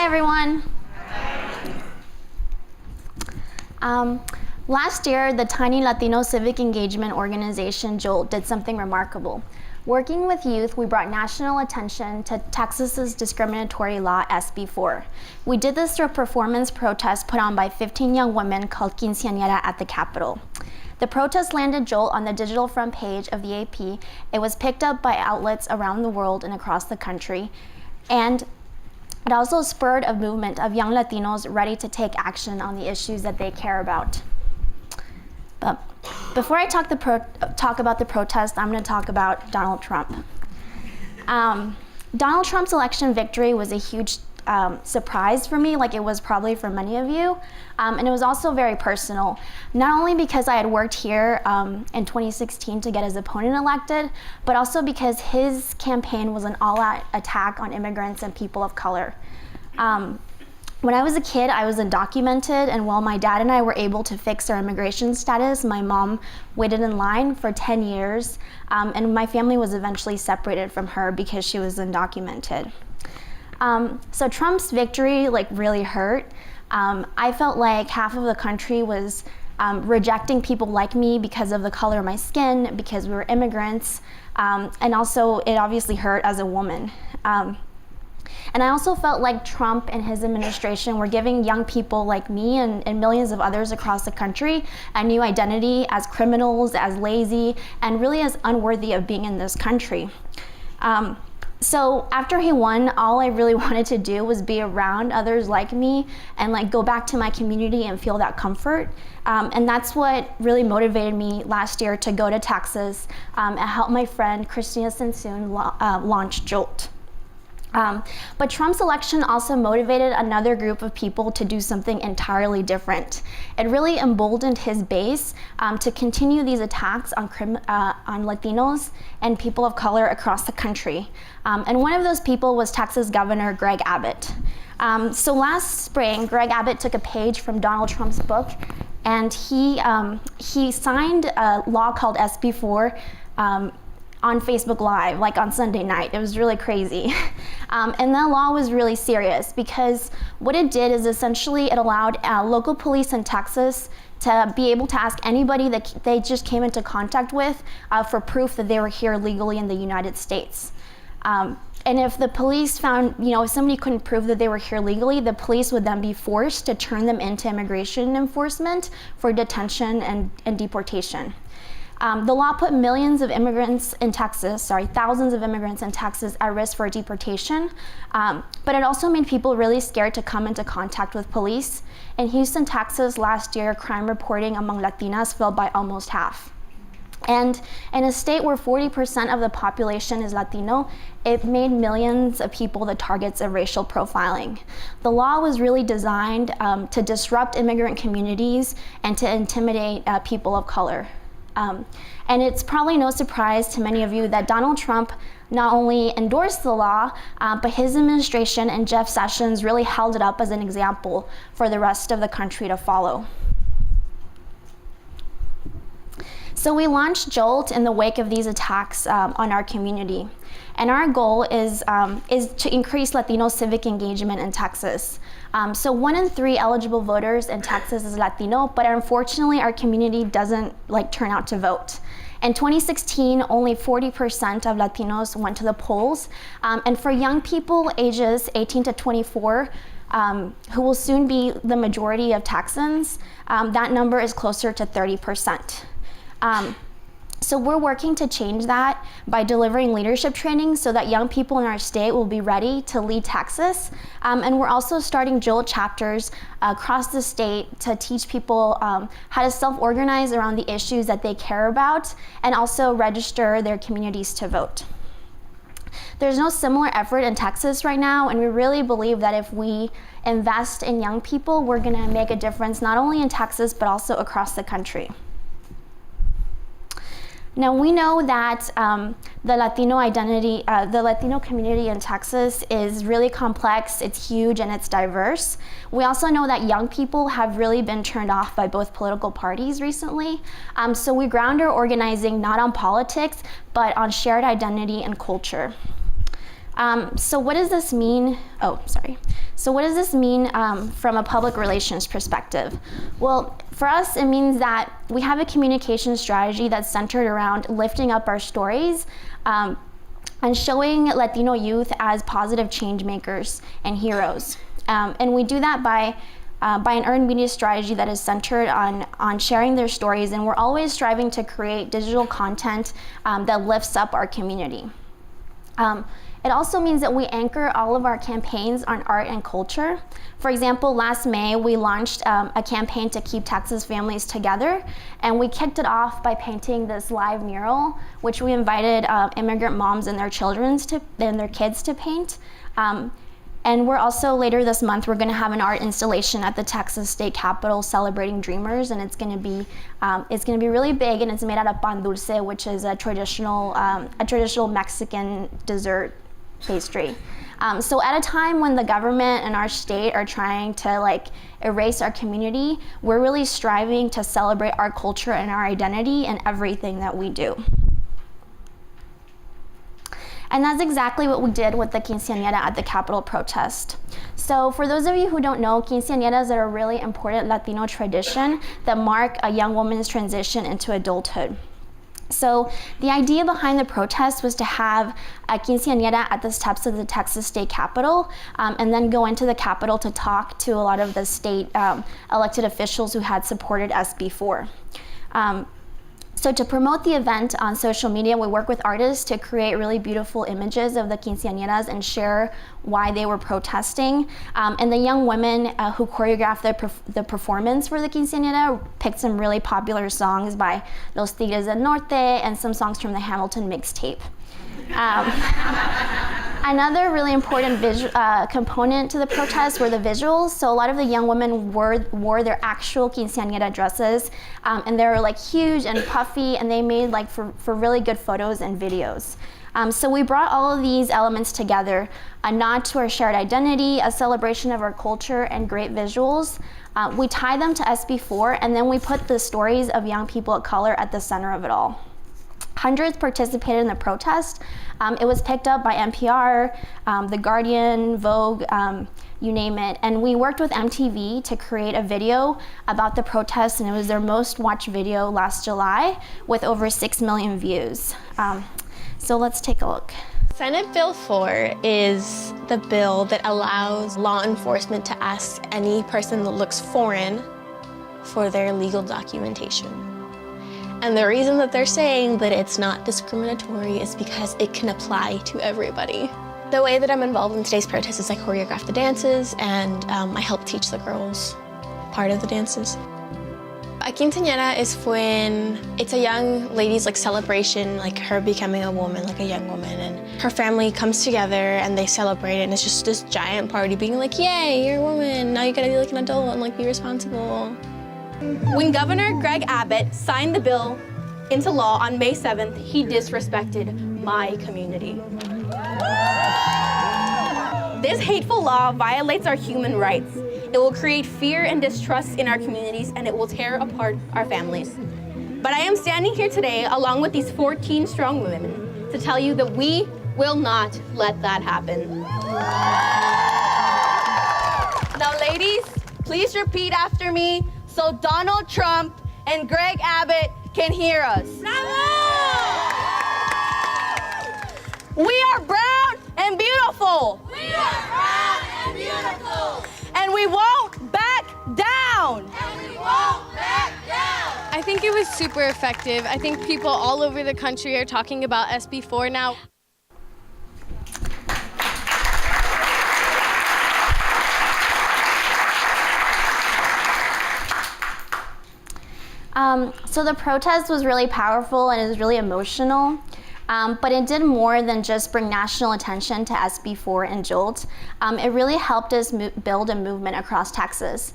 Hi, everyone. Last year, the tiny Latino civic engagement organization, JOLT, did something remarkable. Working with youth, we brought national attention to Texas's discriminatory law, SB 4. We did this through a performance protest put on by 15 young women called Quinceañera at the Capitol. The protest landed JOLT on the digital front page of the AP. It was picked up by outlets around the world and across the country. And it also spurred a movement of young Latinos ready to take action on the issues that they care about. But before I talk about the protest, I'm going to talk about Donald Trump. Donald Trump's election victory was a huge surprise for me, like it was probably for many of you. And it was also very personal, not only because I had worked here in 2016 to get his opponent elected, but also because his campaign was an all-out attack on immigrants and people of color. When I was a kid, I was undocumented, and while my dad and I were able to fix our immigration status, my mom waited in line for 10 years, and my family was eventually separated from her because she was undocumented. So Trump's victory really hurt. I felt like half of the country was rejecting people like me because of the color of my skin, because we were immigrants, and also it obviously hurt as a woman. And I also felt like Trump and his administration were giving young people like me and millions of others across the country a new identity as criminals, as lazy, and really as unworthy of being in this country. So after he won, all I really wanted to do was be around others like me and go back to my community and feel that comfort. And that's what really motivated me last year to go to Texas and help my friend Christina Sensoon launch JOLT. But Trump's election also motivated another group of people to do something entirely different. It really emboldened his base to continue these attacks on Latinos and people of color across the country. And one of those people was Texas Governor Greg Abbott. So last spring, Greg Abbott took a page from Donald Trump's book, and he signed a law called SB 4 on Facebook Live, on Sunday night. It was really crazy. And that law was really serious because what it did is essentially it allowed local police in Texas to be able to ask anybody that they just came into contact with for proof that they were here legally in the United States. And if the police found, if somebody couldn't prove that they were here legally, the police would then be forced to turn them into immigration enforcement for detention and deportation. The law put millions of immigrants in Texas, thousands of immigrants in Texas at risk for deportation, but it also made people really scared to come into contact with police. In Houston, Texas, last year, crime reporting among Latinas fell by almost half. And in a state where 40% of the population is Latino, it made millions of people the targets of racial profiling. The law was really designed to disrupt immigrant communities and to intimidate people of color. And it's probably no surprise to many of you that Donald Trump not only endorsed the law, but his administration and Jeff Sessions really held it up as an example for the rest of the country to follow. So we launched JOLT in the wake of these attacks on our community. And our goal is to increase Latino civic engagement in Texas. So 1 in 3 eligible voters in Texas is Latino, but unfortunately our community doesn't turn out to vote. In 2016, only 40% of Latinos went to the polls. And for young people ages 18 to 24, who will soon be the majority of Texans, that number is closer to 30%. So we're working to change that by delivering leadership training so that young people in our state will be ready to lead Texas. And we're also starting JOLT chapters across the state to teach people how to self-organize around the issues that they care about and also register their communities to vote. There's no similar effort in Texas right now, and we really believe that if we invest in young people, we're gonna make a difference not only in Texas, but also across the country. Now we know that the Latino community in Texas is really complex, it's huge, and it's diverse. We also know that young people have really been turned off by both political parties recently. So we ground our organizing not on politics, but on shared identity and culture. So what does this mean? So what does this mean from a public relations perspective? Well, for us, it means that we have a communication strategy that's centered around lifting up our stories and showing Latino youth as positive change makers and heroes. And we do that by an earned media strategy that is centered on sharing their stories, and we're always striving to create digital content that lifts up our community. It also means that we anchor all of our campaigns on art and culture. For example, last May, we launched a campaign to keep Texas families together, and we kicked it off by painting this live mural, which we invited immigrant moms and their kids to paint. And we're also, later this month, we're gonna have an art installation at the Texas State Capitol celebrating Dreamers, and it's gonna be really big, and it's made out of pan dulce, which is a traditional Mexican dessert pastry. So at a time when the government and our state are trying to erase our community, we're really striving to celebrate our culture and our identity in everything that we do. And that's exactly what we did with the quinceañera at the Capitol protest. So for those of you who don't know, quinceañeras are a really important Latino tradition that mark a young woman's transition into adulthood. So the idea behind the protest was to have a quinceañera at the steps of the Texas State Capitol, and then go into the Capitol to talk to a lot of the state elected officials who had supported SB4. So to promote the event on social media, we work with artists to create really beautiful images of the quinceañeras and share why they were protesting. And the young women who choreographed the performance for the quinceañera picked some really popular songs by Los Tigres del Norte and some songs from the Hamilton mixtape. Another really important component to the protest were the visuals. So a lot of the young women wore their actual quinceañera dresses, and they were huge and puffy, and they made for really good photos and videos. So we brought all of these elements together, a nod to our shared identity, a celebration of our culture, and great visuals. We tie them to SB4, and then we put the stories of young people of color at the center of it all. Hundreds participated in the protest. It was picked up by NPR, The Guardian, Vogue, you name it. And we worked with MTV to create a video about the protest, and it was their most watched video last July with over 6 million views. So let's take a look. Senate Bill 4 is the bill that allows law enforcement to ask any person that looks foreign for their legal documentation. And the reason that they're saying that it's not discriminatory is because it can apply to everybody. The way that I'm involved in today's protest is I choreograph the dances, and I help teach the girls part of the dances. A quinceañera is when it's a young lady's celebration, her becoming a woman, a young woman, and her family comes together and they celebrate it, and it's just this giant party being yay, you're a woman, now you gotta be an adult and be responsible. When Governor Greg Abbott signed the bill into law on May 7th, he disrespected my community. This hateful law violates our human rights. It will create fear and distrust in our communities, and it will tear apart our families. But I am standing here today along with these 14 strong women to tell you that we will not let that happen. Now, ladies, please repeat after me so Donald Trump and Greg Abbott can hear us. Bravo! We are brown and beautiful. We are proud and beautiful. And we won't back down. And we won't back down. I think it was super effective. I think people all over the country are talking about SB4 now. So the protest was really powerful and it was really emotional, but it did more than just bring national attention to SB4 and JOLT. It really helped us build a movement across Texas.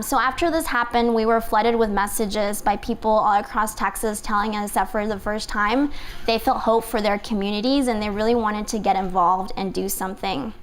So after this happened, we were flooded with messages by people all across Texas telling us that for the first time, they felt hope for their communities and they really wanted to get involved and do something.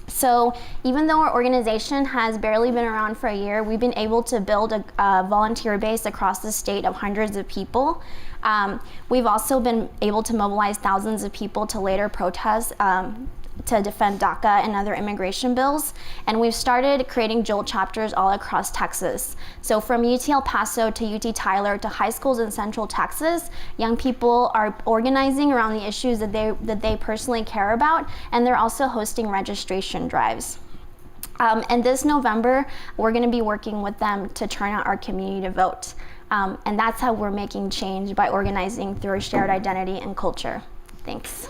So even though our organization has barely been around for a year, we've been able to build a volunteer base across the state of hundreds of people. We've also been able to mobilize thousands of people to later protest to defend DACA and other immigration bills. And we've started creating JOLT chapters all across Texas. So from UT El Paso to UT Tyler to high schools in Central Texas, young people are organizing around the issues that they personally care about, and they're also hosting registration drives. And this November, we're going to be working with them to turn out our community to vote. And that's how we're making change, by organizing through a shared identity and culture. Thanks.